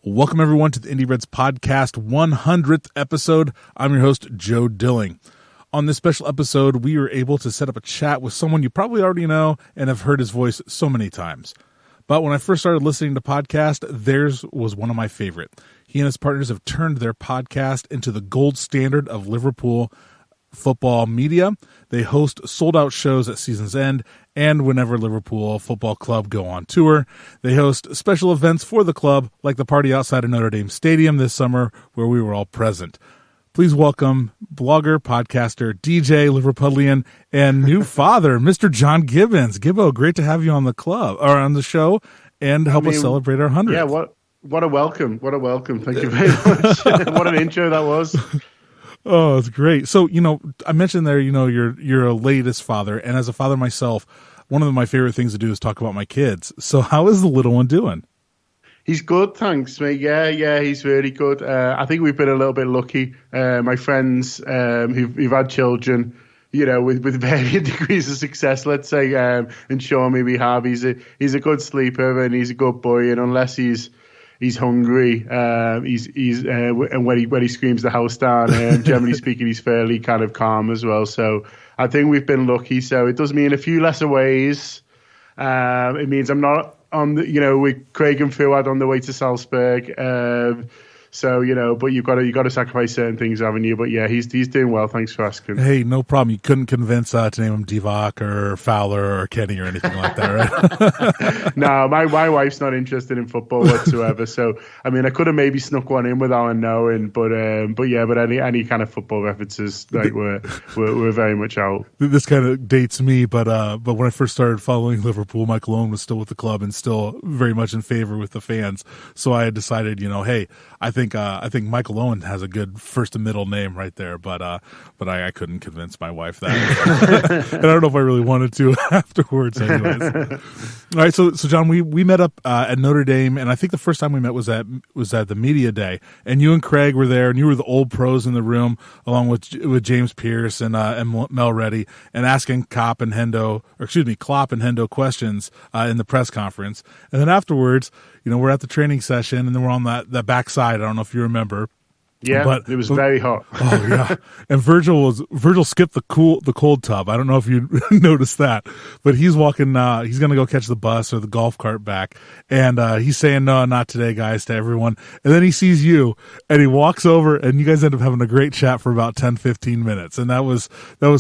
Welcome, everyone, to the Indie Reds Podcast 100th episode. I'm your host, Joe Dilling. On this special episode, we were able to set up a chat with someone you probably already know and have heard his voice so many times. But when I first started listening to podcasts, theirs was one of my favorite. He and his partners have turned their podcast into the gold standard of Liverpool football media. They host sold-out shows at season's end and whenever Liverpool Football Club go on tour. They host special events for the club, like the party outside of Notre Dame Stadium this summer, where we were all present. Please welcome blogger, podcaster, DJ, Liverpudlian, and new father, Mr. John Gibbons. Gibbo, great to have you on the club or on the show and help us celebrate our 100th. Yeah, what a welcome. What a welcome. Thank you very much. What an intro that was. Oh, it's great. So, I mentioned there, you're a latest father, and as a father myself, one of my favorite things to do is talk about my kids. So how is the little one doing? He's good, thanks, mate. Yeah, he's really good. I think we've been a little bit lucky. My friends who've had children, with varying degrees of success, let's say, and Sean maybe have. He's a good sleeper and he's a good boy, and unless he's hungry. And when he screams the house down, generally speaking, he's fairly kind of calm as well. So I think we've been lucky. So it does mean a few lesser ways. It means I'm not on with Craig and Fuad on the way to Salzburg. But you've got to sacrifice certain things, haven't you? But yeah, he's doing well. Thanks for asking. Hey, no problem. You couldn't convince to name him Divock or Fowler or Kenny or anything like that, right? No, my wife's not interested in football whatsoever. So I mean, I could have maybe snuck one in without her knowing, but any kind of football references, like we're very much out. This kind of dates me, but when I first started following Liverpool, Michael Owen was still with the club and still very much in favor with the fans. So I had decided, hey, I think Michael Owen has a good first and middle name right there, but I couldn't convince my wife that, and I don't know if I really wanted to afterwards. Anyways, all right. So John, we met up at Notre Dame, and I think the first time we met was at the media day, and you and Craig were there, and you were the old pros in the room along with James Pierce and Mel Reddy, and asking Klopp and Hendo questions in the press conference, and then afterwards, we're at the training session, and then we're on that backside. I don't know if you remember. Yeah, but it was very hot. Oh yeah, and Virgil skipped the cold tub. I don't know if you noticed that, but he's walking. He's gonna go catch the bus or the golf cart back, and he's saying, "No, not today, guys," to everyone. And then he sees you, and he walks over, and you guys end up having a great chat for about 10-15 minutes, and that was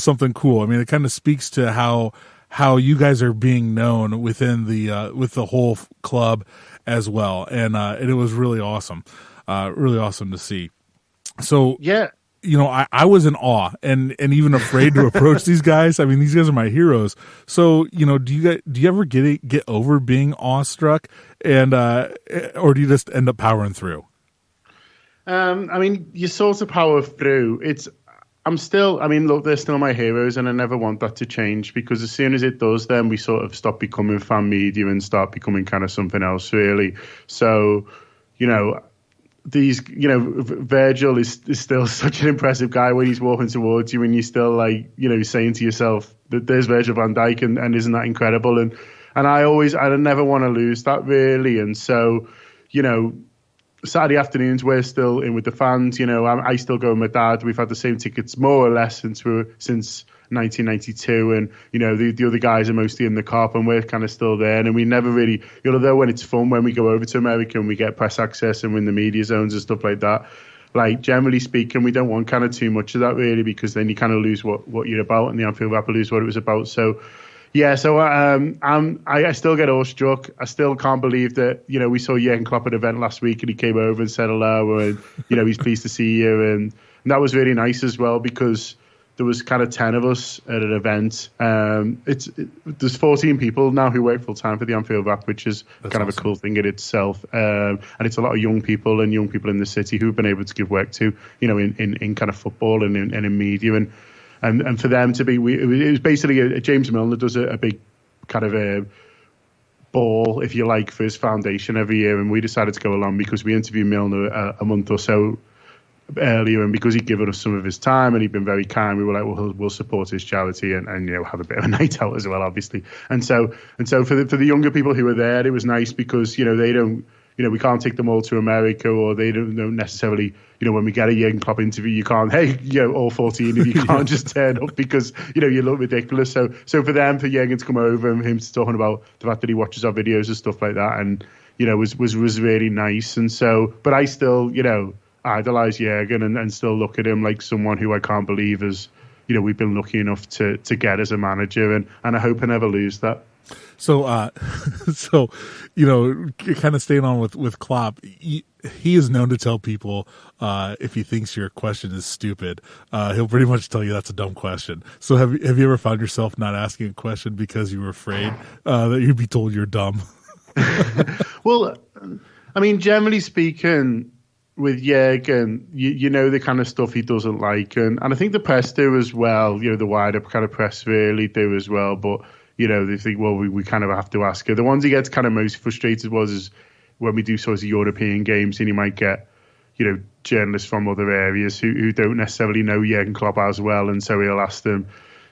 something cool. I mean, it kind of speaks to how you guys are being known within with the whole club as well, and it was really awesome to see. So yeah, I was in awe and even afraid to approach these guys. I mean, these guys are my heroes. So do you ever get over being awestruck, and or do you just end up powering through? I mean, you sort of power through. Look, they're still my heroes, and I never want that to change, because as soon as it does, then we sort of stop becoming fan media and start becoming kind of something else, really. So, Virgil is still such an impressive guy when he's walking towards you, and you're still saying to yourself that there's Virgil van Dijk, and isn't that incredible? And I never want to lose that, really. And so, Saturday afternoons, we're still in with the fans. I still go with my dad. We've had the same tickets more or less since 1992, and the other guys are mostly in the car, and we're kind of still there. And we never really, though, when it's fun, when we go over to America and we get press access and we're in the media zones and stuff like that. Like, generally speaking, we don't want kind of too much of that, really, because then you kind of lose what you're about, and the Anfield Wrap lose what it was about. So. Yeah, so I still get awestruck. I still can't believe that, we saw Jurgen Klopp at an event last week, and he came over and said hello, and, he's pleased to see you. And that was really nice as well, because there was kind of 10 of us at an event. There's 14 people now who work full time for the Anfield Wrap, which is That's kind awesome. Of a cool thing in itself. And it's a lot of young people in the city who've been able to give work to, in kind of football and in media. And for them to be, it was basically James Milner does a big kind of a ball, if you like, for his foundation every year, and we decided to go along because we interviewed Milner a month or so earlier, and because he'd given us some of his time and he'd been very kind, we were like, well, we'll support his charity and have a bit of a night out as well, obviously. And so for the younger people who were there, it was nice because they don't we can't take them all to America, or they don't necessarily, when we get a Jurgen Klopp interview, you can't, hey, all 14 of you can't just turn up because, you look ridiculous. So for Jurgen to come over and him talking about the fact that he watches our videos and stuff like that, and, was really nice. And so, but I still, idolize Jurgen and still look at him like someone who I can't believe is, we've been lucky enough to get as a manager, and I hope I never lose that. So, kind of staying on with Klopp, he is known to tell people if he thinks your question is stupid, he'll pretty much tell you that's a dumb question. So have you ever found yourself not asking a question because you were afraid that you'd be told you're dumb? Well, I mean, generally speaking, with Jurgen, you know the kind of stuff he doesn't like, and I think the press do as well. The wider kind of press really do as well, but. They think, well, we kind of have to ask her. The ones he gets kind of most frustrated is when we do sort of European games, and he might get, journalists from other areas who don't necessarily know Jurgen Klopp as well, and so he'll ask them,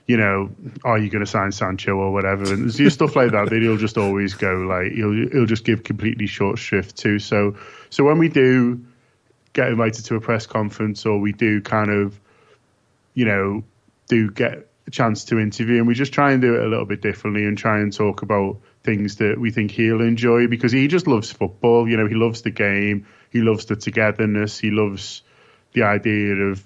are you going to sign Sancho or whatever, and stuff like that. He'll just always go like he'll just give completely short shrift to. So when we do get invited to a press conference, or we do kind of, do get a chance to interview, and we just try and do it a little bit differently and try and talk about things that we think he'll enjoy, because he just loves football. He loves the game, he loves the togetherness, he loves the idea of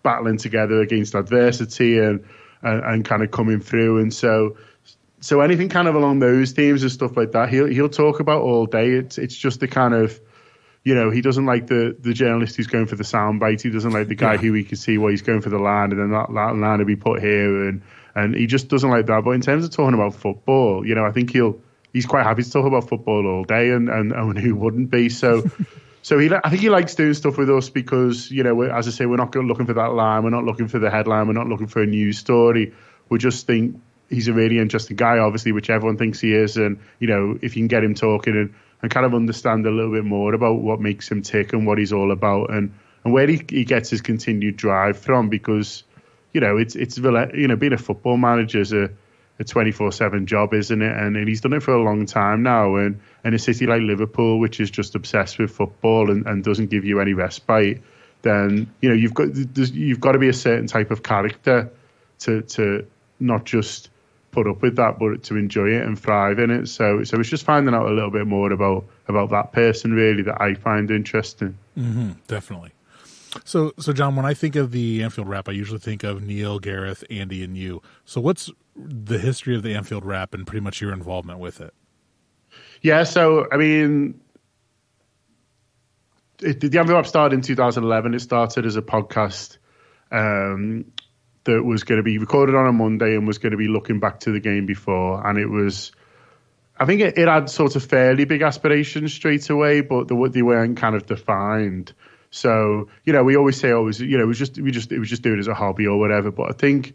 battling together against adversity and kind of coming through. And so anything kind of along those themes and stuff like that, he'll talk about all day. It's just the kind of, he doesn't like the journalist who's going for the soundbite. He doesn't like the guy who he can see he's going for the line, and then that line will be put here, and he just doesn't like that. But in terms of talking about football, I think he's quite happy to talk about football all day, and who wouldn't be? So I think he likes doing stuff with us because, as I say, we're not looking for that line, we're not looking for the headline, we're not looking for a news story. We just think he's a really interesting guy, obviously, which everyone thinks he is, and if you can get him talking and kind of understand a little bit more about what makes him tick and what he's all about, and where he gets his continued drive from, because it's being a football manager is a 24/7 job, isn't it? And he's done it for a long time now, and a city like Liverpool, which is just obsessed with football and doesn't give you any respite, then you've got to be a certain type of character to not just put up with that, but to enjoy it and thrive in it. So it's just finding out a little bit more about that person really that I find interesting. Mm-hmm, definitely. So John, when I think of the Anfield Wrap, I usually think of Neil, Gareth, Andy, and you. So what's the history of the Anfield Wrap and pretty much your involvement with it? Yeah, so I mean, the Anfield Wrap started in 2011. It started as a podcast that was going to be recorded on a Monday and was going to be looking back to the game before. And it was, I think it had sort of fairly big aspirations straight away, but they weren't kind of defined. So, we always say, it was just doing it as a hobby or whatever. But I think,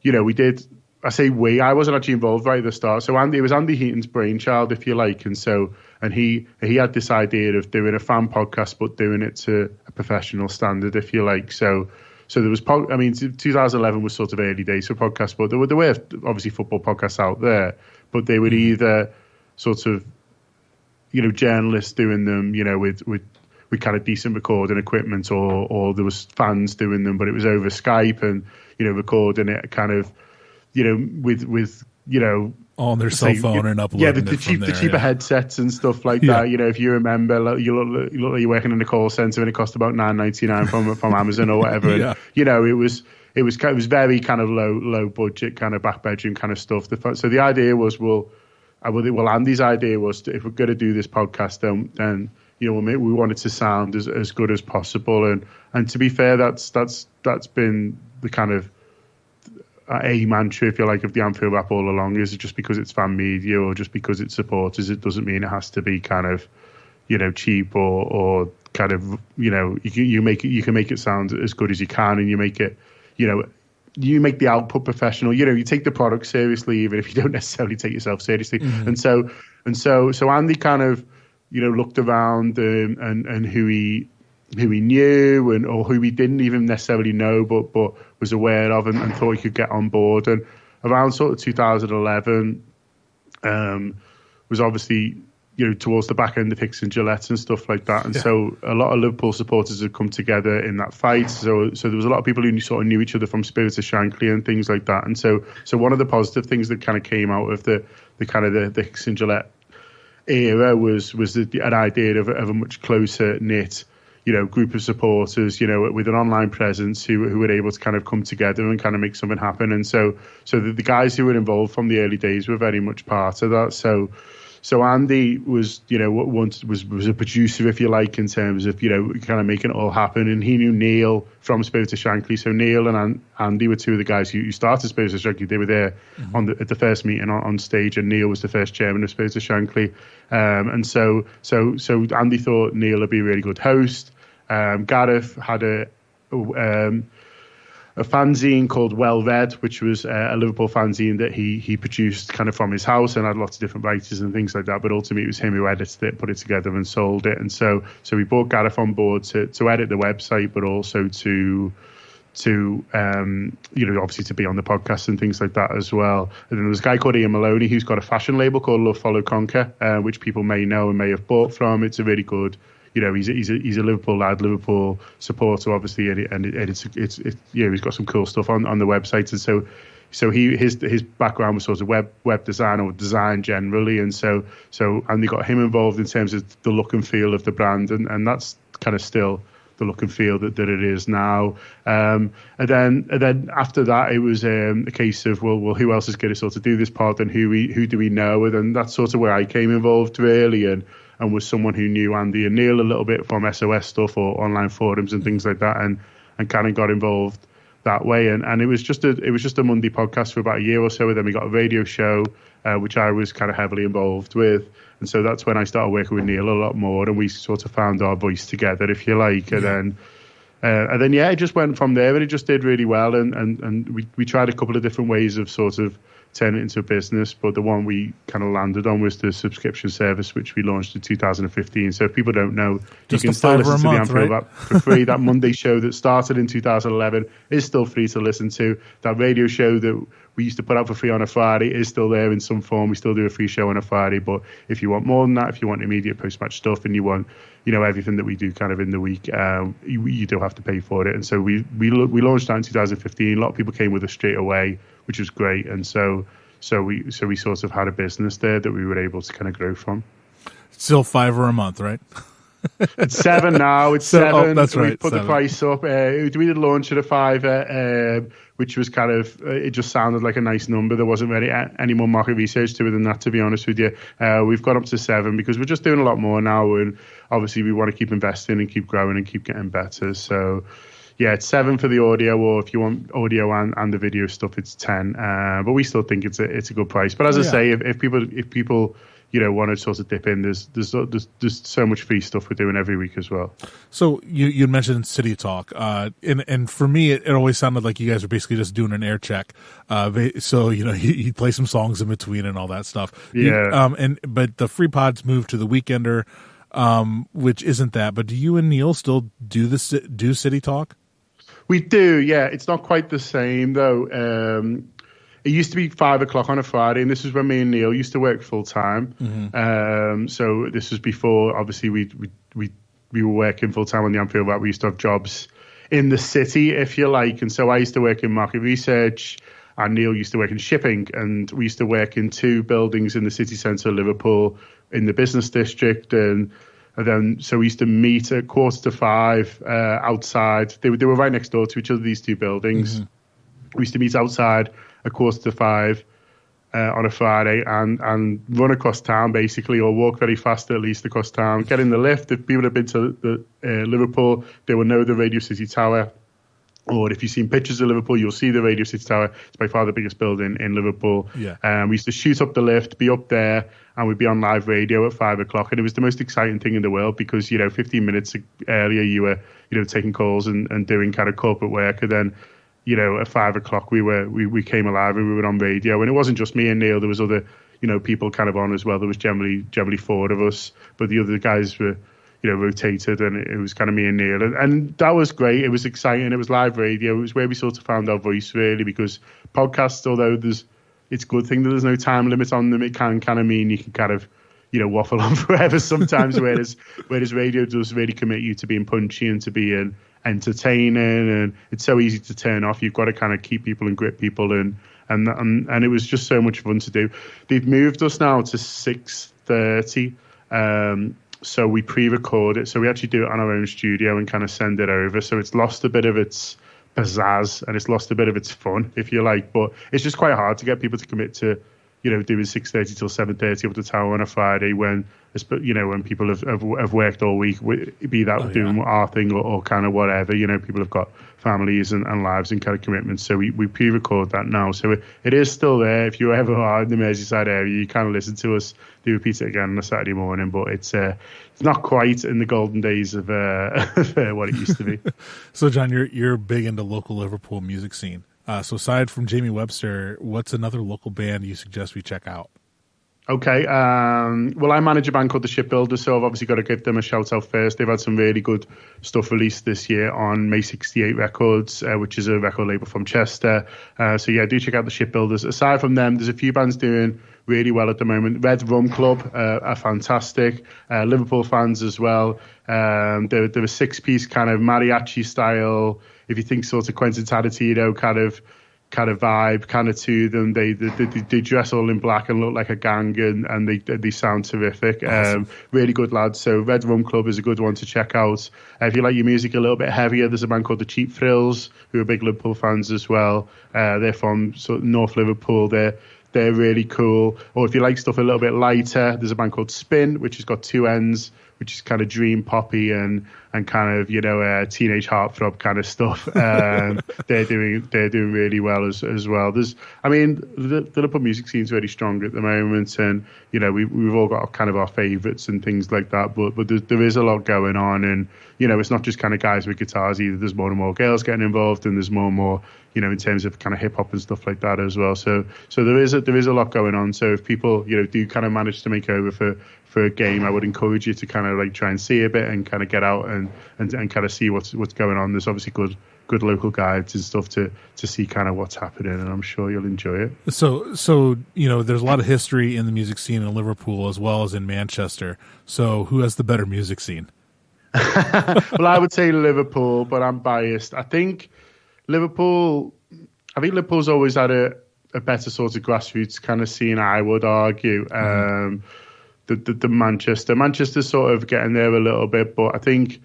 we did, I wasn't actually involved right at the start. So it was Andy Heaton's brainchild, if you like. And he had this idea of doing a fan podcast, but doing it to a professional standard, if you like. So there was, 2011 was sort of early days for podcasts, but there were obviously football podcasts out there, but they would either sort of, journalists doing them, with kind of decent recording equipment, or there was fans doing them, but it was over Skype and, recording it kind of, with on their cell phone and uploading the cheaper headsets and stuff like that. If you remember, you look like you're working in a call center and it cost about $9.99 from Amazon or whatever. And, it was very kind of low budget, kind of back bedroom kind of stuff. So the idea was, Andy's idea was if we're going to do this podcast, then we want it to sound as good as possible. And to be fair, that's been the kind of a mantra, if you like, of the Anfield Wrap all along, is just because it's fan media or just because it's supporters, it doesn't mean it has to be kind of, cheap or kind of, you can make it sound as good as you can, and you make it, you make the output professional. You take the product seriously, even if you don't necessarily take yourself seriously. Mm-hmm. And so Andy kind of, looked around and who he knew or who he didn't even necessarily know, but was aware of and thought he could get on board. And around sort of 2011 was obviously towards the back end of Hicks and Gillette and stuff like that. And so a lot of Liverpool supporters had come together in that fight. So there was a lot of people who sort of knew each other from Spirits of Shankly and things like that. And so one of the positive things that kind of came out of the Hicks and Gillette era was an idea of a much closer knit, group of supporters, with an online presence who were able to kind of come together and kind of make something happen. And so the guys who were involved from the early days were very much part of that. So Andy was, was a producer, if you like, in terms of, kind of making it all happen. And he knew Neil from Spirits of Shankly. So Neil and Andy were two of the guys who started Spirits of Shankly. They were there at the first meeting on stage, and Neil was the first chairman of Spirits of Shankly. And so Andy thought Neil would be a really good host. Gareth had a fanzine called Well Read, which was a Liverpool fanzine that he produced kind of from his house and had lots of different writers and things like that. But ultimately, it was him who edited it, put it together, and sold it. And so we brought Gareth on board to edit the website, but also to obviously to be on the podcast and things like that as well. And then there's a guy called Ian Maloney who's got a fashion label called Love Follow Conquer, which people may know and may have bought from. It's a really good. He's a Liverpool lad, Liverpool supporter, obviously, and he's got some cool stuff on the website. And so his background was sort of web design or design generally, and so they got him involved in terms of the look and feel of the brand, and that's kind of still the look and feel that it is now. And then after that, it was a case of well, who else is going to sort of do this part, and who do we know? And then that's sort of where I came involved really, and was someone who knew Andy and Neil a little bit from SOS stuff or online forums and things like that, and kind of got involved that way. And it was just a Monday podcast for about a year or so. And then we got a radio show, which I was kind of heavily involved with. And so that's when I started working with Neil a lot more, and we sort of found our voice together, if you like. And then it just went from there, and it just did really well. And we tried a couple of different ways of sort of turn it into a business, but the one we kind of landed on was the subscription service, which we launched in 2015. So if people don't know, just you can still listen to the Anfield Wrap for free. That Monday show that started in 2011 is still free to listen to. That radio show that we used to put out for free on a Friday is still there in some form. We still do a free show on a Friday, but if you want more than that, if you want immediate post-match stuff and you want everything that we do kind of in the week, you do have to pay for it. And so we launched that in 2015. A lot of people came with us straight away, which was great. And so we sort of had a business there that we were able to kind of grow from. Still $5 a month, right? It's $7 now. It's $7. Oh, that's right. We put $7. The price up. We did launch at a $5, which was kind of, it just sounded like a nice number. There wasn't really any more market research to it than that, to be honest with you. We've got up to $7 because we're just doing a lot more now, and obviously we want to keep investing and keep growing and keep getting better. So yeah, it's $7 for the audio, or if you want audio and the video stuff, it's $10. But we still think it's a good price. But as I say, if people want to sort of dip in, there's so much free stuff we're doing every week as well. So you mentioned City Talk, and for me it always sounded like you guys were basically just doing an air check. So you play some songs in between and all that stuff. Yeah. But the free pods moved to the Weekender, which isn't that. But do you and Neil still do City Talk? We do, yeah. It's not quite the same though. It used to be 5:00 on a Friday, and this is when me and Neil used to work full time. Mm-hmm. So this was before, obviously, we were working full time on the Anfield Wrap. We used to have jobs in the city, if you like, and so I used to work in market research, and Neil used to work in shipping, and we used to work in 2 buildings in the city centre of Liverpool, in the business district, and then so we used to meet at 5:15 outside. They were right next door to each other, these 2 buildings. Mm-hmm. We used to meet outside at 4:45 on a Friday and run across town basically, or walk very fast at least across town, get in the lift. If people have been to Liverpool, they will know the Radio City Tower, or if you've seen pictures of Liverpool, you'll see the Radio City Tower. It's by far the biggest building in Liverpool. Yeah. We used to shoot up the lift, be up there, and we'd be on live radio at 5:00, and it was the most exciting thing in the world because 15 minutes earlier you were taking calls and doing kind of corporate work, and then at 5:00 we came alive and we were on radio, and it wasn't just me and Neil. There was other people kind of on as well. There was generally 4 of us, but the other guys were rotated, and it was kind of me and Neil, and that was great. It was exciting. It was live radio. It was where we sort of found our voice really, because podcasts, although it's a good thing that there's no time limit on them, it can kind of mean you can kind of waffle on forever sometimes, whereas radio does really commit you to being punchy and to being entertaining, and it's so easy to turn off. You've got to kind of keep people and grip people, and it was just so much fun to do. They've moved us now to 6:30, so we pre-record it, so we actually do it on our own studio and kind of send it over. So it's lost a bit of its pizzazz and it's lost a bit of its fun, if you like. But it's just quite hard to get people to commit to, doing 6:30 till 7:30 up the tower on a Friday when people have worked all week, be that doing our thing or kind of whatever. People have got families and lives and kind of commitments. So we pre-record that now. So it is still there. If you ever are in the Merseyside area, you kind of listen to us do repeat it again on a Saturday morning. But it's not quite in the golden days of what it used to be. So, John, you're big into local Liverpool music scene. So aside from Jamie Webster, what's another local band you suggest we check out? Okay. Well, I manage a band called the Shipbuilders, so I've obviously got to give them a shout out first. They've had some really good stuff released this year on May 68 Records, which is a record label from Chester. So yeah, do check out the Shipbuilders. Aside from them, there's a few bands doing really well at the moment. Red Rum Club are fantastic. Liverpool fans as well. They're a 6-piece kind of mariachi style, if you think sort of Quentin Tarantino kind of vibe kind of to them. They dress all in black and look like a gang, and they sound terrific. Awesome. Really good lads. So Red Rum Club is a good one to check out. If you like your music a little bit heavier, there's a band called the Cheap Thrills who are big Liverpool fans as well. They're from sort of North Liverpool. They're really cool. Or if you like stuff a little bit lighter, there's a band called Spin, which has got two ends, which is kind of dream poppy and kind of teenage heartthrob kind of stuff. They're doing really well as well. The Liverpool music scene's really strong at the moment, and we've all got kind of our favourites and things like that. But there is a lot going on, and it's not just kind of guys with guitars either. There's more and more girls getting involved, and there's more and more in terms of kind of hip hop and stuff like that as well. So there is a lot going on. So if people do kind of manage to make over for a game, I would encourage you to kind of like try and see a bit and kind of get out and kind of see what's going on. There's obviously good local guides and stuff to see kind of what's happening, and I'm sure you'll enjoy it. So there's a lot of history in the music scene in Liverpool as well as in Manchester. So who has the better music scene? Well, I would say Liverpool, but I'm biased. I think Liverpool's always had a better sort of grassroots kind of scene, I would argue. The Manchester's sort of getting there a little bit, but I think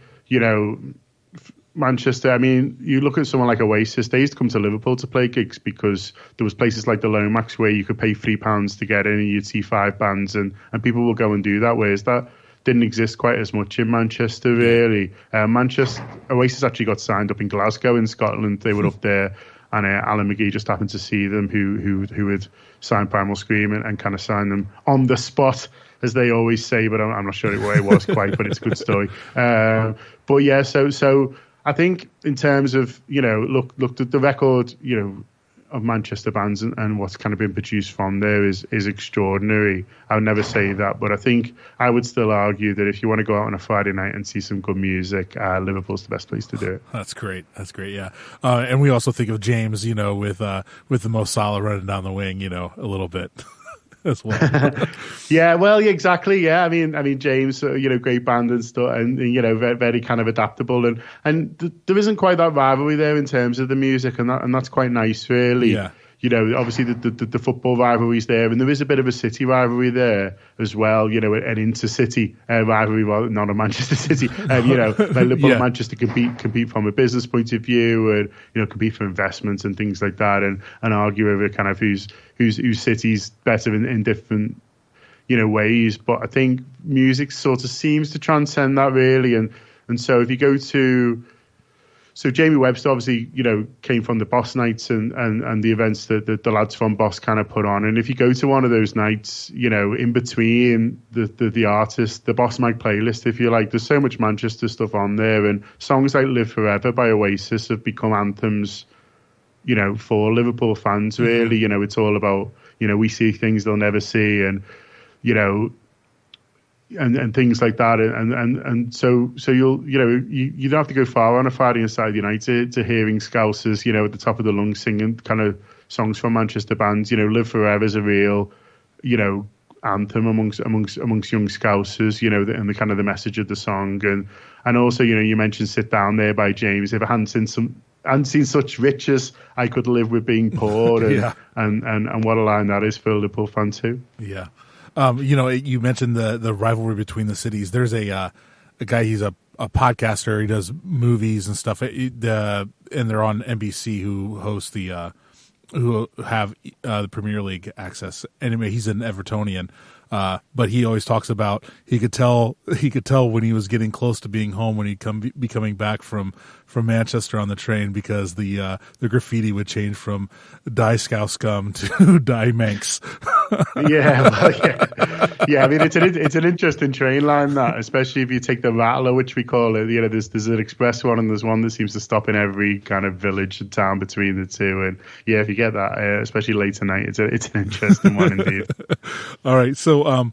Manchester, I mean, you look at someone like Oasis, they used to come to Liverpool to play gigs because there was places like the Lomax where you could pay £3 to get in and you'd see 5 bands and people will go and do that, whereas that didn't exist quite as much in Manchester, really. Oasis actually got signed up in Glasgow in Scotland. They were up there, and Alan McGee just happened to see them, who had signed Primal Scream and kind of signed them on the spot, as they always say, but I'm not sure where it was quite, but it's a good story. But yeah, so I think in terms of, look, the record, of Manchester bands and what's kind of been produced from there is extraordinary. I would never say that, but I think I would still argue that if you want to go out on a Friday night and see some good music, Liverpool's the best place to do it. That's great. Yeah. And we also think of James, with the Mo Salah running down the wing, a little bit. As well. Yeah, well, exactly. Yeah, I mean, James, great band and stuff, and very, very kind of adaptable, and there isn't quite that rivalry there in terms of the music, and that's quite nice, really. Yeah. Obviously the football rivalry's there, and there is a bit of a city rivalry there as well. An intercity rivalry, well, not a Manchester City. Like Liverpool and Manchester compete from a business point of view, and compete for investments and things like that, and argue over kind of whose city's better in different ways. But I think music sort of seems to transcend that, really, and so if you go to Jamie Webster obviously, came from the Boss Nights and the events that the lads from Boss kind of put on. And if you go to one of those nights, in between the artist, the Boss Mag playlist, if you like, there's so much Manchester stuff on there. And songs like Live Forever by Oasis have become anthems, for Liverpool fans, really. It's all about, we see things they'll never see, and, and things like that, and so you'll you don't have to go far on a Friday and Saturday night to hearing Scousers at the top of the lungs singing kind of songs from Manchester bands. Live Forever is a real anthem amongst young Scousers, and the kind of the message of the song, and also, you mentioned "Sit Down There" by James. If I hadn't seen such riches, I could live with being poor, and what a line that is for a Liverpool fan too. Yeah, you mentioned the rivalry between the cities. There's a guy. He's a podcaster. He does movies and stuff. And they're on NBC. Who hosts who have the Premier League access. Anyway, he's an Evertonian, but he always talks about he could tell when he was getting close to being home when he'd be coming back from Manchester on the train, because the graffiti would change from "Die Scout Scum" to "Die Manx." Yeah. I mean, it's an interesting train line, that, especially if you take the Rattler, which we call it. There's an express one, and there's one that seems to stop in every kind of village and town between the two. And if you get that, especially late at night, it's an interesting one indeed. All right, so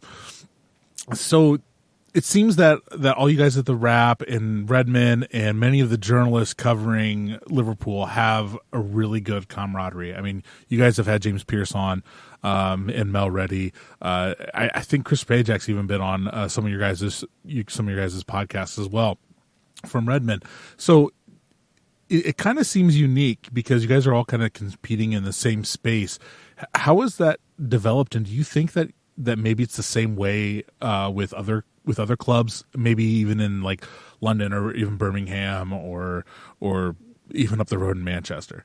it seems that all you guys at the Wrap and Redmond and many of the journalists covering Liverpool have a really good camaraderie. I mean, you guys have had James Pearce on, and Mel Reddy. I think Chris Pajak's even been on some of your guys' podcasts as well from Redmond. So it kind of seems unique because you guys are all kind of competing in the same space. How has that developed, and do you think that maybe it's the same way with other clubs, maybe even in like London or even Birmingham or even up the road in Manchester?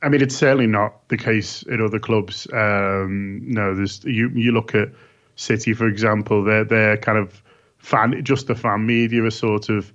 I mean, it's certainly not the case at other clubs. No, you look at City, for example. They're kind of the fan media are sort of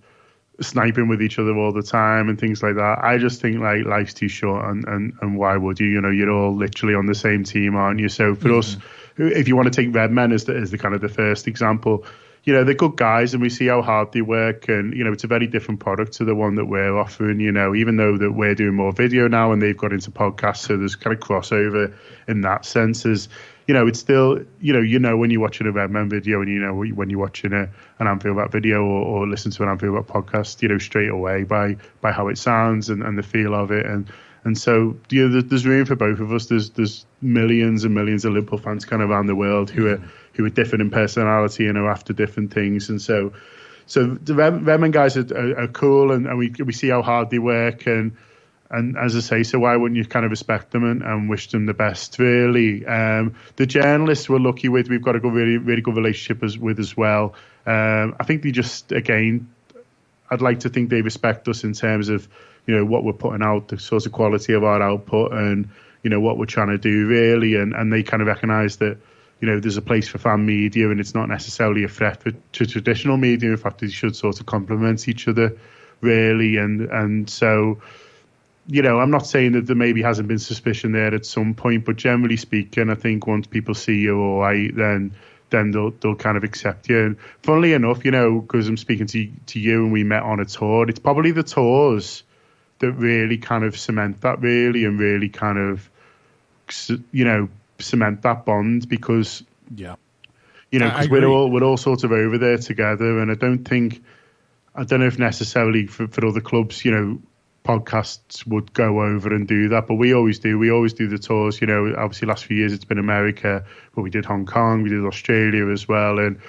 sniping with each other all the time and things like that. I just think like life's too short, and why would you? You're all literally on the same team, aren't you? So for us, if you want to take Redmen as the kind of the first example, they're good guys, and we see how hard they work, and it's a very different product to the one that we're offering. Even though that we're doing more video now and they've got into podcasts, so there's kind of crossover in that sense. It's still when you're watching a Redmen video, and when you're watching an Anfield Wrap video or listen to an Anfield Wrap podcast, straight away by how it sounds and the feel of it, and so there's room for both of us. There's millions and millions of Liverpool fans kind of around the world who are different in personality and are after different things, and so the Redmen guys are cool, and we see how hard they work, and as I say, so why wouldn't you kind of respect them and wish them the best, really? The journalists we're lucky with, we've got a really, really good relationship with as well. I think they just, again, I'd like to think they respect us in terms of, what we're putting out, the sort of quality of our output, and, what we're trying to do, really. And they kind of recognise that, there's a place for fan media, and it's not necessarily a threat to traditional media. In fact, they should sort of complement each other, really. And so, I'm not saying that there maybe hasn't been suspicion there at some point, but generally speaking, I think once people see you all right, then they'll kind of accept you. And funnily enough, because I'm speaking to you and we met on a tour, it's probably the tours that really kind of cement that, really, and really kind of, cement that bond, because, because we're all sort of over there together. And I don't know if necessarily for other clubs, podcasts would go over and do that, but we always do. We always do the tours. Obviously last few years it's been America, but we did Hong Kong, we did Australia as well, and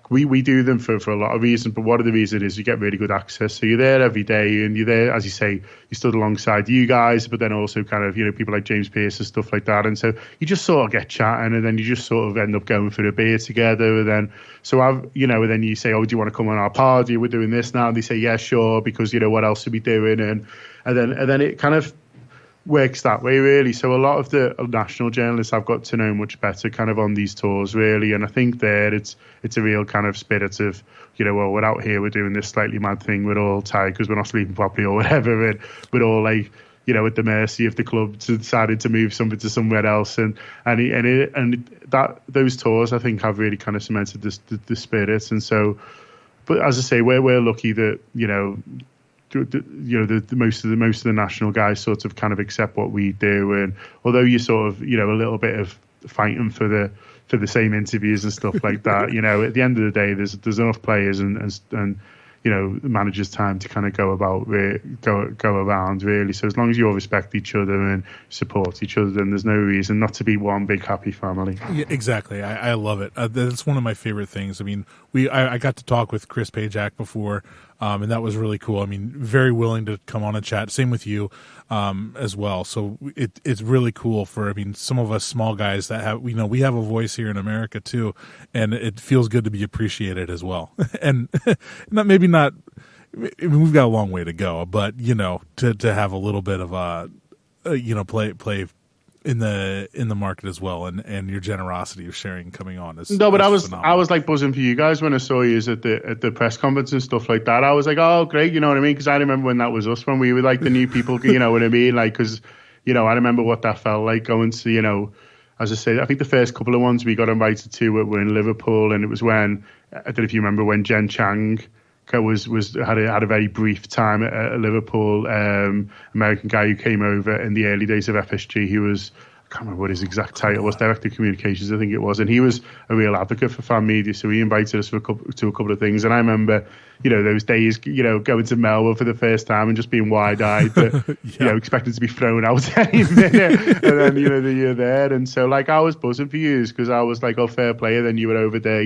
we do them for a lot of reasons, but one of the reasons is you get really good access. So you're there every day, and you're there, as you say, you stood alongside you guys, but then also kind of, people like James Pearce and stuff like that. And so you just sort of get chatting, and then you just sort of end up going for a beer together. And then, and then you say, oh, do you want to come on our party? We're doing this now. And they say, yeah, sure, because, what else are we doing? And then it kind of works that way, really. So a lot of the national journalists I've got to know much better kind of on these tours, really. And I think there it's a real kind of spirit of, well, we're out here, we're doing this slightly mad thing, we're all tired because we're not sleeping properly or whatever, and we're all like, at the mercy of the club decided to move something to somewhere else. And that those tours, I think, have really kind of cemented the spirit. And so, but as I say, we're lucky that, most of the national guys sort of kind of accept what we do, and although you sort of a little bit of fighting for the same interviews and stuff like that, at the end of the day there's enough players and the manager's time to kind of go around really. So as long as you all respect each other and support each other, then there's no reason not to be one big happy family. Yeah, exactly. I love it. That's one of my favorite things. I mean, I got to talk with Chris Pajak before, and that was really cool. I mean, very willing to come on and chat. Same with you as well. So it's really cool for, I mean, some of us small guys that have, we have a voice here in America too, and it feels good to be appreciated as well. And maybe not, I mean, we've got a long way to go, but to have a little bit of play in the market as well, and your generosity of sharing coming on is no, but I was phenomenal. I was like buzzing for you guys when I saw you at the press conference and stuff like that. I was like, oh great, you know what I mean? Because I remember when that was us, when we were like the new people, you know what I mean? Like, because I remember what that felt like going to, as I say, I think the first couple of ones we got invited to were in Liverpool, and it was when, I don't know if you remember, when Jen Chang had a very brief time at Liverpool, American guy who came over in the early days of FSG. He was, I can't remember what his exact title was, Director of Communications, I think it was, and he was a real advocate for fan media, so he invited us to a couple of things. And I remember, those days, going to Melbourne for the first time and just being wide-eyed, that, expecting to be thrown out any minute, and then, the year there. And so, like, I was buzzing for you because I was like, oh, fair player, then you were over there,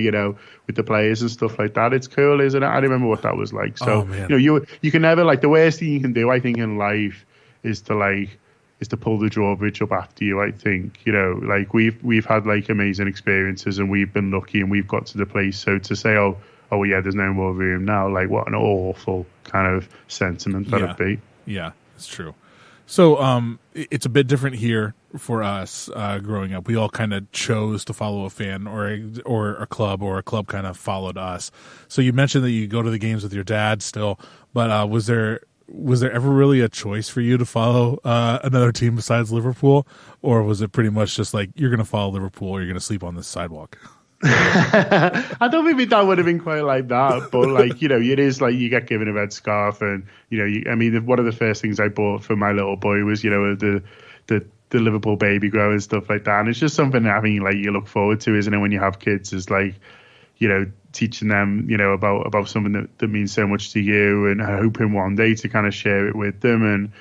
with the players and stuff like that. It's cool, isn't it? I remember what that was like. So, you can never, like, the worst thing you can do, I think, in life is to pull the drawbridge up after you. I think, like we've had like amazing experiences and we've been lucky and we've got to the place. So to say, oh yeah, there's no more room now, like what an awful kind of sentiment that'd be. Yeah, it's true. So it's a bit different here for us growing up. We all kind of chose to follow a fan or a club, or a club kind of followed us. So you mentioned that you go to the games with your dad still, but was there ever really a choice for you to follow another team besides Liverpool, or was it pretty much just like, you're going to follow Liverpool or you're going to sleep on this sidewalk? I don't think my dad would have been quite like that, but like, it is like you get given a red scarf, and one of the first things I bought for my little boy was the Liverpool baby grow and stuff like that. And it's just something that, like you look forward to, isn't it, when you have kids, is like, teaching them, about something that means so much to you, and hoping one day to kind of share it with them. And,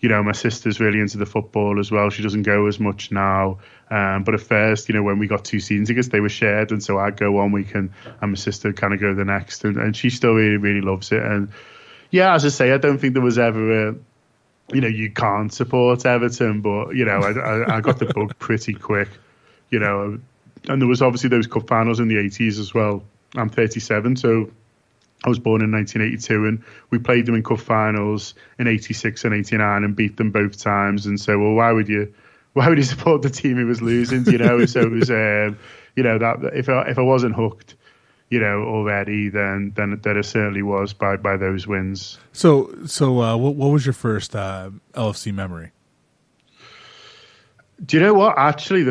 my sister's really into the football as well. She doesn't go as much now. But at first, when we got 2 season tickets, they were shared. And so I'd go 1 week and my sister kind of go the next. And she still really, really loves it. And yeah, as I say, I don't think there was ever you can't support Everton, but, I got the bug pretty quick, and there was obviously those cup finals in the 80s as well. I'm 37, so I was born in 1982, and we played them in cup finals in 86 and 89 and beat them both times. And so, well, why would you support the team who was losing? So it was, that if I wasn't hooked, already, then it certainly was by those wins. So what was your first LFC memory? Do you know what? Actually,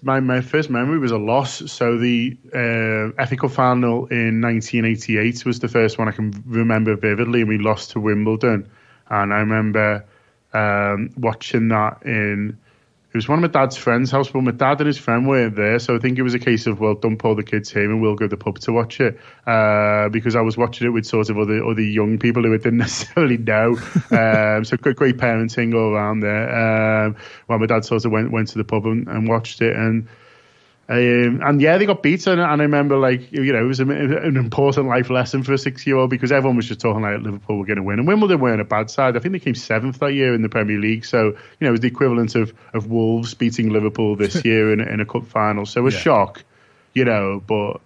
my first memory was a loss. So the FA Cup final in 1988 was the first one I can remember vividly, and we lost to Wimbledon. And I remember watching that it was one of my dad's friend's house, but my dad and his friend weren't there. So I think it was a case of, well, don't pull the kids here and we'll go to the pub to watch it. Because I was watching it with sort of other young people who I didn't necessarily know. So great parenting all around there. Well, my dad sort of went to the pub and watched it. And yeah, they got beaten. And I remember, like, it was an important life lesson for a 6-year-old, because everyone was just talking like Liverpool were going to win. And Wimbledon weren't a bad side. I think they came 7th that year in the Premier League. So, it was the equivalent of Wolves beating Liverpool this year in a cup final. So a shock, but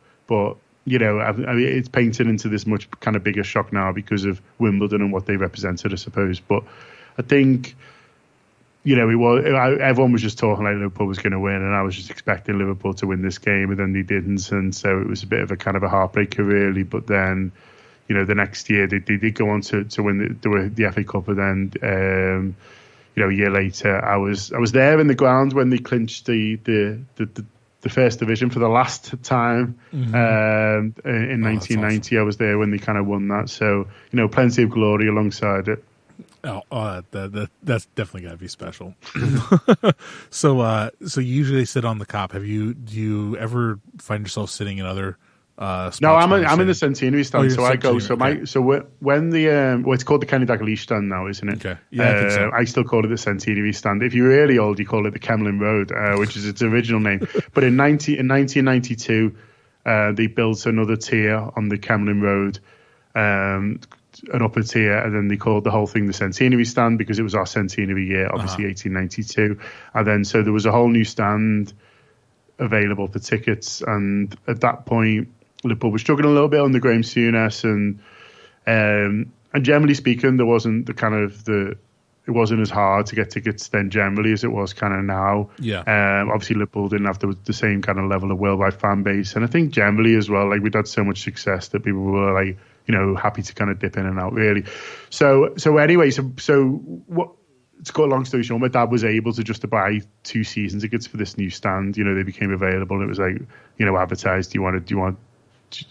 it's painted into this much kind of bigger shock now because of Wimbledon and what they represented, I suppose. But I think, everyone was just talking like Liverpool was going to win, and I was just expecting Liverpool to win this game, and then they didn't, and so it was a bit of a kind of a heartbreaker, really. But then, the next year they did go on to win the FA Cup, and then, a year later, I was there in the ground when they clinched the first division for the last time in 1990. Awesome. I was there when they kind of won that, so plenty of glory alongside it. That's definitely got to be special. So you usually sit on the cop. Do you ever find yourself sitting in other No, I'm in the Centenary stand, so I go. So okay. When the it's called the Kenny Dalglish stand now, isn't it? Okay, yeah, I think so. I still call it the Centenary stand. If you're really old, you call it the Kemlin Road, which is its original name. But in 1992, they built another tier on the Kemlin Road, an upper tier, and then they called the whole thing the Centenary stand because it was our centenary year, obviously 1892. And then so there was a whole new stand available for tickets, and at that point Liverpool was struggling a little bit on the Graham Souness, and generally speaking there wasn't it wasn't as hard to get tickets then generally as it was kind of now. Obviously Liverpool didn't have the same kind of level of worldwide fan base, and I think generally as well, like, we'd had so much success that people were like, happy to kind of dip in and out really. So anyway, so what, to cut a long story short, my dad was able to buy 2 season tickets for this new stand. They became available, and it was like, advertised. Do you want?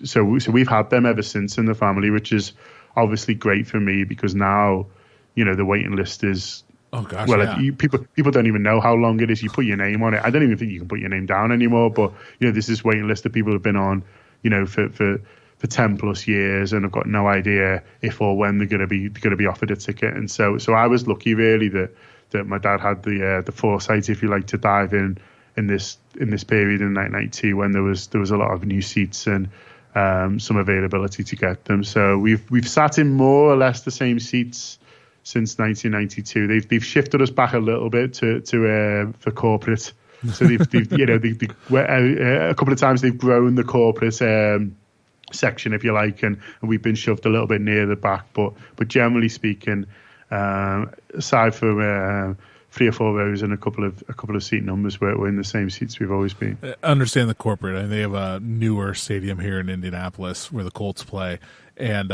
So we've had them ever since in the family, which is obviously great for me because now, the waiting list is. Oh gosh! Well, yeah. people don't even know how long it is. You put your name on it. I don't even think you can put your name down anymore. But there's this waiting list that people have been on, for 10 plus years, and I've got no idea if or when they're going to be offered a ticket. And so I was lucky really that my dad had the foresight, if you like, to dive in this period in 1992 when there was a lot of new seats and some availability to get them. So we've sat in more or less the same seats since 1992. They've shifted us back a little bit to for corporate. So they've a couple of times they've grown the corporate section, if you like, and we've been shoved a little bit near the back, but generally speaking, aside from 3 or 4 rows and a couple of seat numbers, we're in the same seats we've always been. I understand the corporate, and they have a newer stadium here in Indianapolis where the Colts play, and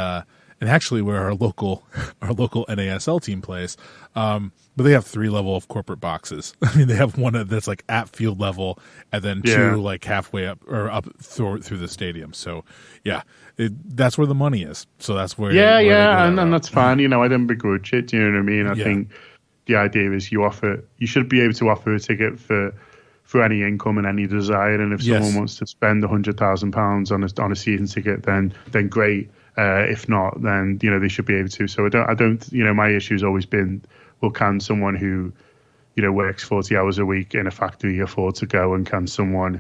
actually where our local NASL team plays. But they have 3 level of corporate boxes. I mean, they have one that's like at field level, and then 2 like halfway up or up through the stadium. So yeah, that's where the money is. So that's where and that's fine. I don't begrudge it. Do you know what I mean? I think the idea is you should be able to offer a ticket for any income and any desire. And if someone wants to spend £100,000 on a season ticket, then great. If not, then they should be able to. So I don't. My issue has always been, well, can someone who works 40 hours a week in a factory afford to go, and can someone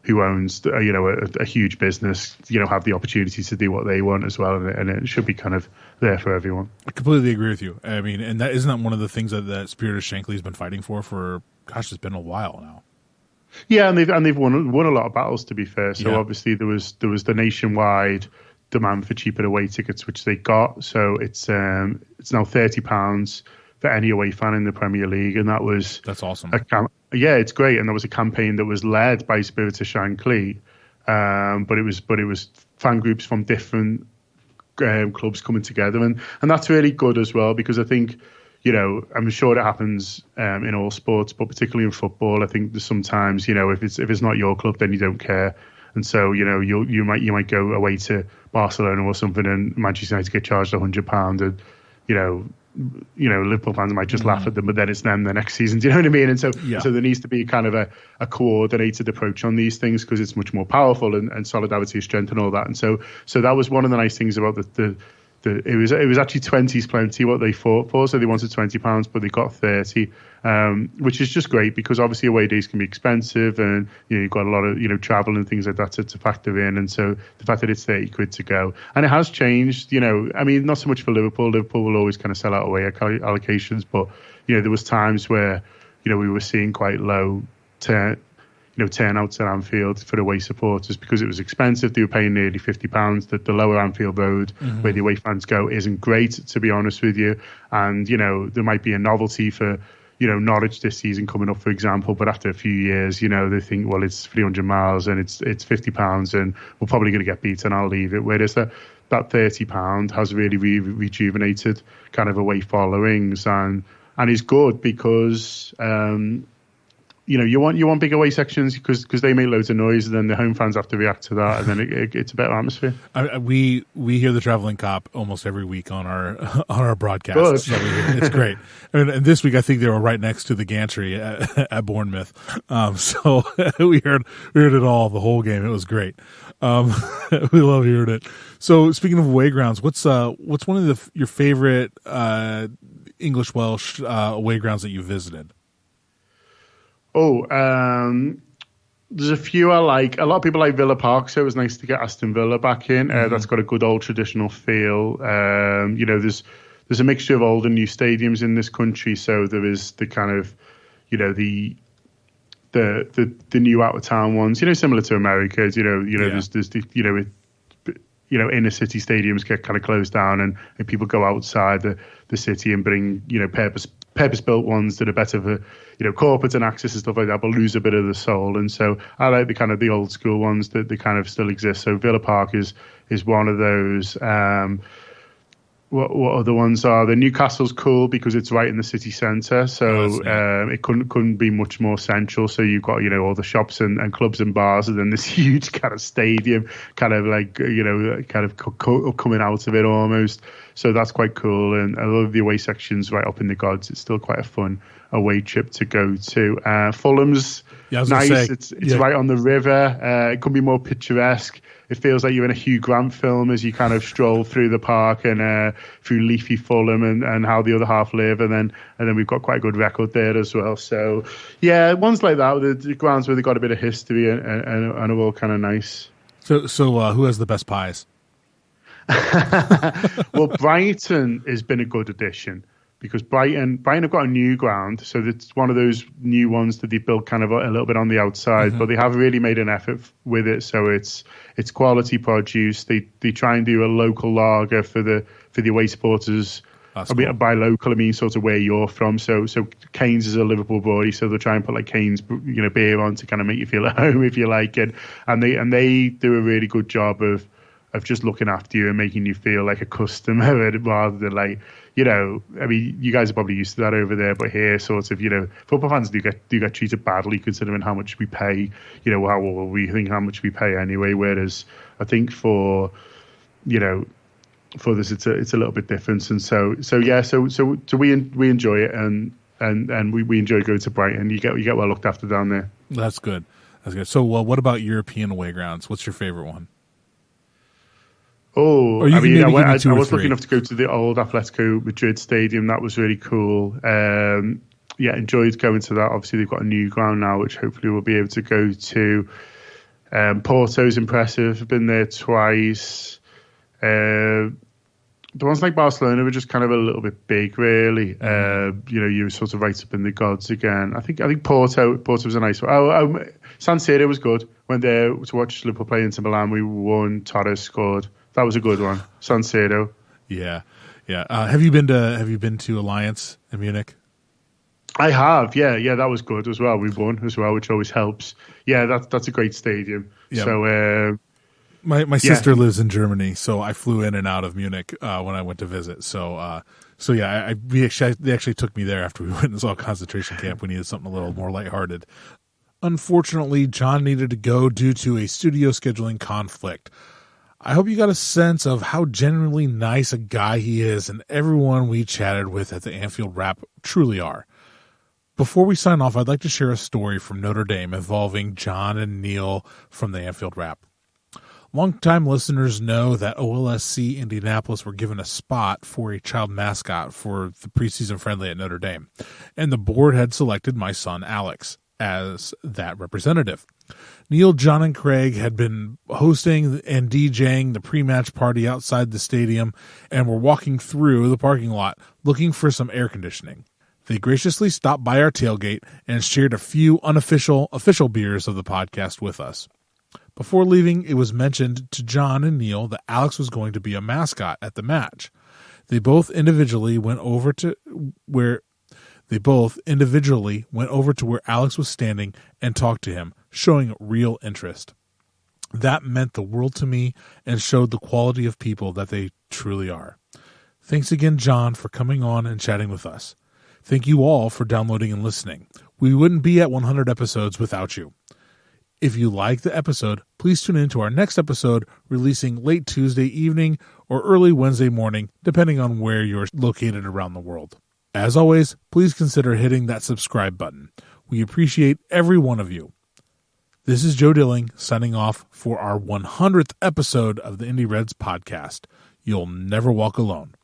who owns a huge business have the opportunity to do what they want as well, and it should be kind of there for everyone. I completely agree with you. I mean, and isn't that one of the things that Spirit of Shankly has been fighting for gosh, it's been a while now. Yeah, and they've won a lot of battles, to be fair. So obviously there was the nationwide demand for cheaper away tickets, which they got. So it's now £30 for any away fan in the Premier League, and that's awesome. It's great, and that was a campaign that was led by Spirit of Shankly, but it was fan groups from different clubs coming together, and that's really good as well, because I think I'm sure it happens in all sports, but particularly in football, I think there's sometimes if it's not your club, then you don't care. And so, you might go away to Barcelona or something, and Manchester United get charged £100, and Liverpool fans might just laugh at them, but then it's them the next season. Do you know what I mean? And so there needs to be kind of a coordinated approach on these things, because it's much more powerful, and solidarity is strength and all that. And so that was one of the nice things about it was actually 20's plenty what they fought for. So they wanted £20, but they got 30, which is just great, because obviously away days can be expensive, and you've got a lot of travel and things like that to factor in. And so the fact that it's £30 to go, and it has changed. I mean, not so much for Liverpool. Liverpool will always kind of sell out away allocations, but there was times where we were seeing quite low turnouts at Anfield for away supporters, because it was expensive. They were paying nearly £50. The lower Anfield Road, where the away fans go, isn't great, to be honest with you. And there might be a novelty for Norwich this season coming up, for example, but after a few years, they think, well, it's 300 miles and it's £50, and we're probably going to get beaten, I'll leave it. Whereas that £30 has really rejuvenated kind of away followings, and is good, because you want big away sections because they make loads of noise, and then the home fans have to react to that, and then it's a better atmosphere. We hear the Traveling Cop almost every week on our broadcast. So it's great. And this week I think they were right next to the gantry at Bournemouth. So we heard it all the whole game. It was great. We love hearing it. So speaking of away grounds, what's one of your favorite English Welsh away grounds that you visited? There's a few I like. A lot of people like Villa Park, so it was nice to get Aston Villa back in. That's got a good old traditional feel. There's a mixture of old and new stadiums in this country, so there is the kind of, the new out of town ones, similar to America. There's the inner city stadiums get kind of closed down, and people go outside the city and bring purpose-built ones that are better for corporate and access and stuff like that, but lose a bit of the soul. And so I like the kind of the old school ones that they kind of still exist. So Villa Park is one of those. What other ones are? The Newcastle's cool because it's right in the city centre, so it couldn't be much more central. So you've got all the shops and clubs and bars, and then this huge kind of stadium, kind of like kind of coming out of it almost. So that's quite cool, and I love the away sections right up in the gods. It's still quite a fun away trip to go to. Fulham's nice. It's right on the river. It could be more picturesque. It feels like you're in a Hugh Grant film as you kind of stroll through the park and through leafy Fulham and how the other half live, and then we've got quite a good record there as well. So yeah, ones like that, the grounds where they've got a bit of history and are all kind of nice. So who has the best pies? Well, Brighton has been a good addition because Brighton have got a new ground, so it's one of those new ones that they built kind of a little bit on the outside, but they have really made an effort with it. So it's quality produce. They try and do a local lager for the away supporters. Cool. By local, I mean sort of where you're from. So Canes is a Liverpool boy, so they'll try and put like Canes beer on to kind of make you feel at home if you like it, and they do a really good job of just looking after you and making you feel like a customer rather than like, I mean, you guys are probably used to that over there, but here sort of, football fans do get treated badly considering how much we pay, how much we pay anyway. Whereas I think for this, it's a little bit different. And so we enjoy it and we enjoy going to Brighton. You get well looked after down there. That's good. So what about European away grounds? What's your favorite one? Oh, I was lucky enough to go to the old Atletico Madrid stadium. That was really cool. Enjoyed going to that. Obviously, they've got a new ground now, which hopefully we'll be able to go to. Porto's impressive. I've been there twice. The ones like Barcelona were just kind of a little bit big, really. You were sort of right up in the gods again. I think Porto was a nice one. San Siro was good. Went there to watch Liverpool play Inter Milan. We won. Torres scored. That was a good one. San Siro. Yeah. Have you been to Alliance in Munich? I have. Yeah, that was good as well. We won as well, which always helps. Yeah, that's a great stadium. Yeah. So my sister lives in Germany, so I flew in and out of Munich when I went to visit. They actually took me there after we went and saw a concentration camp. We needed something a little more lighthearted. Unfortunately, John needed to go due to a studio scheduling conflict. I hope you got a sense of how genuinely nice a guy he is, and everyone we chatted with at the Anfield Wrap truly are. Before we sign off, I'd like to share a story from Notre Dame involving John and Neil from the Anfield Wrap. Longtime listeners know that OLSC Indianapolis were given a spot for a child mascot for the preseason friendly at Notre Dame, and the board had selected my son Alex as that representative. Neil, John, and Craig had been hosting and DJing the pre-match party outside the stadium and were walking through the parking lot looking for some air conditioning. They graciously stopped by our tailgate and shared a few unofficial official beers of the podcast with us. Before leaving, it was mentioned to John and Neil that Alex was going to be a mascot at the match. They both individually went over to where Alex was standing and talked to him, showing real interest. That meant the world to me and showed the quality of people that they truly are. Thanks again, John, for coming on and chatting with us. Thank you all for downloading and listening. We wouldn't be at 100 episodes without you. If you like the episode, please tune in to our next episode, releasing late Tuesday evening or early Wednesday morning, depending on where you're located around the world. As always, please consider hitting that subscribe button. We appreciate every one of you. This is Joe Dilling signing off for our 100th episode of the Indie Reds podcast. You'll never walk alone.